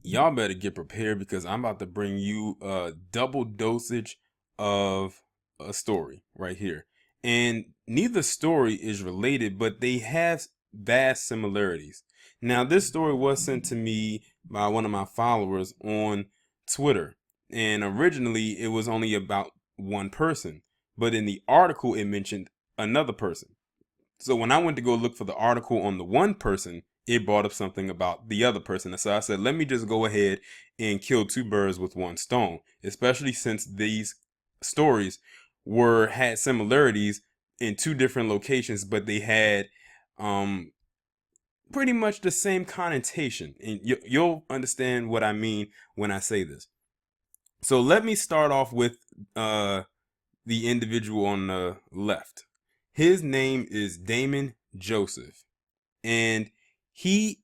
Y'all better get prepared because I'm about to bring you a double dosage of a story right here. And neither story is related, but they have vast similarities. Now, this story was sent to me by one of my followers on Twitter. And originally, it was only about one person. But in the article, it mentioned another person. So when I went to go look for the article on the one person, it brought up something about the other person. So I said, let me just go ahead and kill two birds with one stone, especially since these stories were had similarities in two different locations, but they had um pretty much the same connotation. And you'll understand what I mean when I say this. So let me start off with uh the individual on the left. His name is Damon Joseph, and he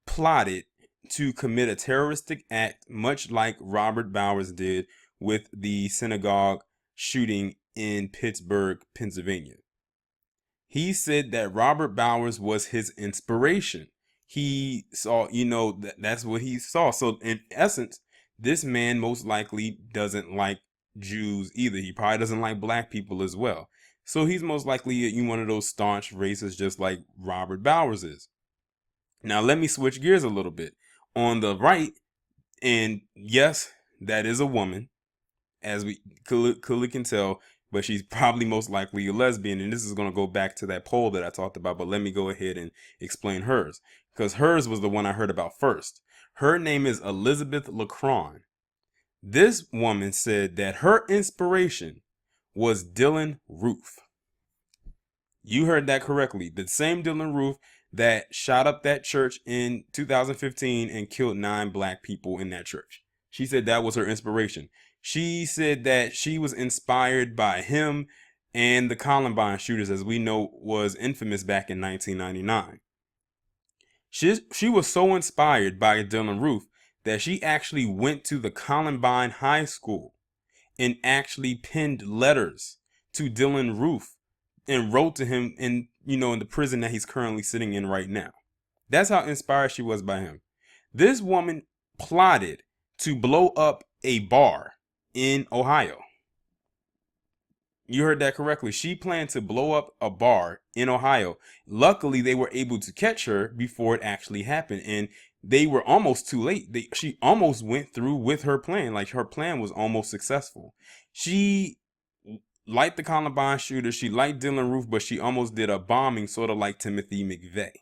plotted to commit a terroristic act much like Robert Bowers did with the synagogue shooting in Pittsburgh, Pennsylvania. He said that Robert Bowers was his inspiration. He saw, that's what he saw. So, in essence, this man most likely doesn't like Jews either. He probably doesn't like black people as well. So, he's most likely one of those staunch racists, just like Robert Bowers is. Now, let me switch gears a little bit. On the right, and yes, that is a woman, as we clearly can tell, but she's probably most likely a lesbian. And this is going to go back to that poll that I talked about, but let me go ahead and explain hers, because hers was the one I heard about first. Her name is Elizabeth Lacron. This woman said that her inspiration was Dylan Roof. You heard that correctly. The same Dylan Roof that shot up that church in 2015 and killed 9 black people in that church. She said that was her inspiration. She said that she was inspired by him and the Columbine shooters, as we know was infamous back in 1999. She was so inspired by Dylan Roof that she actually went to the Columbine High School and actually penned letters to Dylan Roof and wrote to him in the prison that he's currently sitting in right now. That's how inspired she was by him. This woman plotted to blow up a bar in Ohio. You heard that correctly. She planned to blow up a bar in Ohio. Luckily, they were able to catch her before it actually happened, and they were almost too late. She almost went through with her plan. Like, her plan was almost successful. She liked the Columbine shooter. She liked Dylan Roof, but she almost did a bombing, sort of like Timothy McVeigh.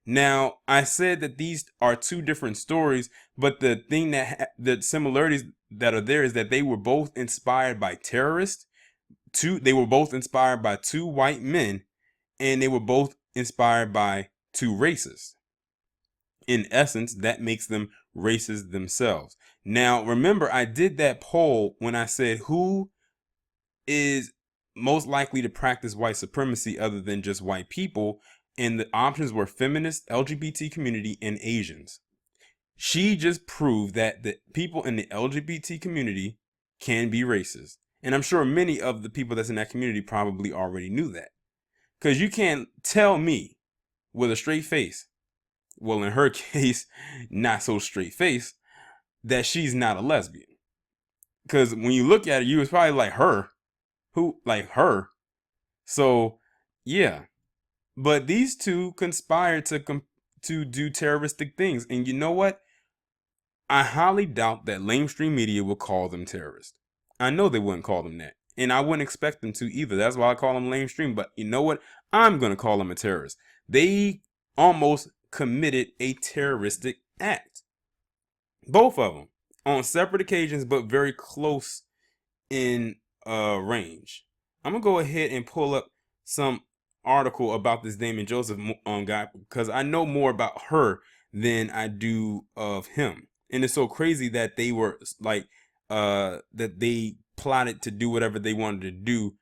Now, I said that these are two different stories, but the similarities that are there is that they were both inspired by terrorists. They were both inspired by two white men, and they were both inspired by two racists. In essence, that makes them racist themselves. Now, remember, I did that poll when I said who is most likely to practice white supremacy other than just white people, and the options were feminists, LGBT community, and Asians. She just proved that the people in the LGBT community can be racist. And I'm sure many of the people that's in that community probably already knew that. Because you can't tell me with a straight face, well, in her case, not so straight face, that she's not a lesbian. Because when you look at it, you was probably like, her? Who? Like, her? So, yeah. But these two conspired to do terroristic things. And you know what? I highly doubt that mainstream media will call them terrorists. I know they wouldn't call them that. And I wouldn't expect them to either. That's why I call them mainstream. But you know what? I'm going to call them a terrorist. They almost committed a terroristic act. Both of them. On separate occasions, but very close in range. I'm going to go ahead and pull up some article about this Damon Joseph guy, because I know more about her than I do of him. And it's so crazy that they were like that they plotted to do whatever they wanted to do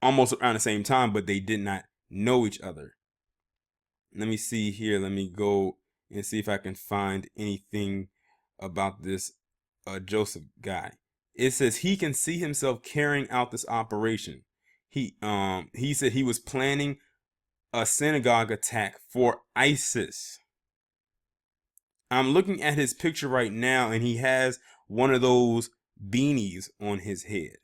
almost around the same time, but they did not know each other. Let me see here. Let me go and see if I can find anything about this Joseph guy. It says he can see himself carrying out this operation. He said he was planning a synagogue attack for ISIS. I'm looking at his picture right now, and he has one of those beanies on his head.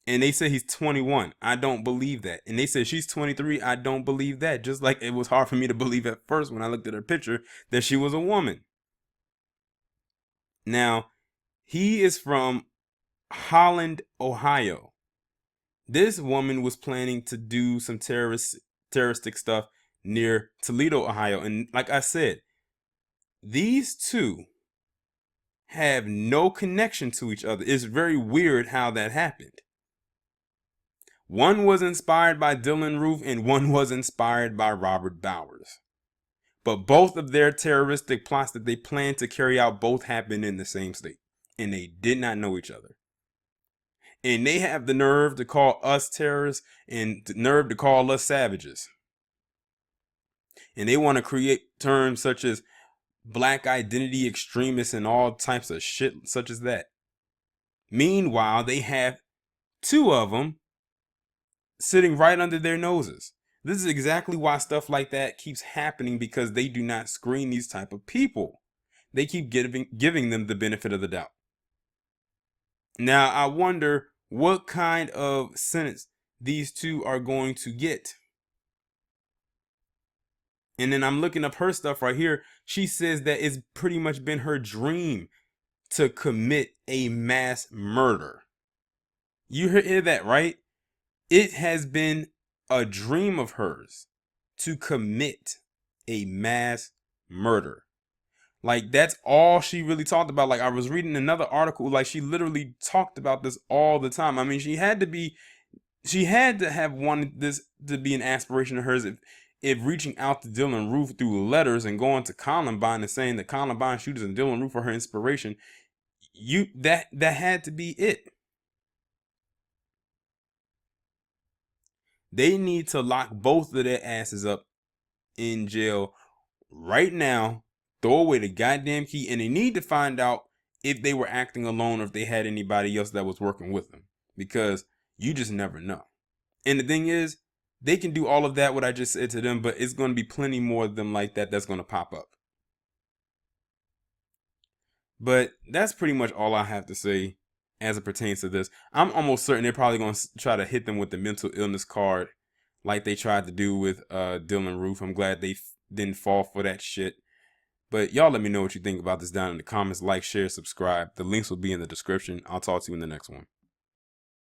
And they say he's 21. I don't believe that. And they said she's 23. I don't believe that. Just like it was hard for me to believe at first when I looked at her picture that she was a woman. Now, he is from Holland, Ohio. This woman was planning to do some terroristic stuff near Toledo, Ohio. And like I said, these two have no connection to each other. It's very weird how that happened. One was inspired by Dylann Roof and one was inspired by Robert Bowers. But both of their terroristic plots that they planned to carry out both happened in the same state. And they did not know each other. And they have the nerve to call us terrorists and the nerve to call us savages. And they want to create terms such as black identity extremists and all types of shit such as that. Meanwhile, they have two of them sitting right under their noses. This is exactly why stuff like that keeps happening, because they do not screen these type of people. They keep giving them the benefit of the doubt. Now, I wonder what kind of sentence these two are going to get. And then I'm looking up her stuff right here. She says that it's pretty much been her dream to commit a mass murder. You hear that, right? It has been a dream of hers to commit a mass murder. Like, that's all she really talked about. Like, I was reading another article, like she literally talked about this all the time. I mean, she had to have wanted this to be an aspiration of hers if reaching out to Dylann Roof through letters and going to Columbine and saying that Columbine shooters and Dylann Roof are her inspiration. That had to be it. They need to lock both of their asses up in jail right now, throw away the goddamn key, and they need to find out if they were acting alone or if they had anybody else that was working with them, because you just never know. And the thing is, they can do all of that, what I just said to them, but it's going to be plenty more of them like that that's going to pop up. But that's pretty much all I have to say as it pertains to this. I'm almost certain they're probably going to try to hit them with the mental illness card like they tried to do with Dylann Roof. I'm glad they didn't fall for that shit. But y'all let me know what you think about this down in the comments. Like, share, subscribe. The links will be in the description. I'll talk to you in the next one.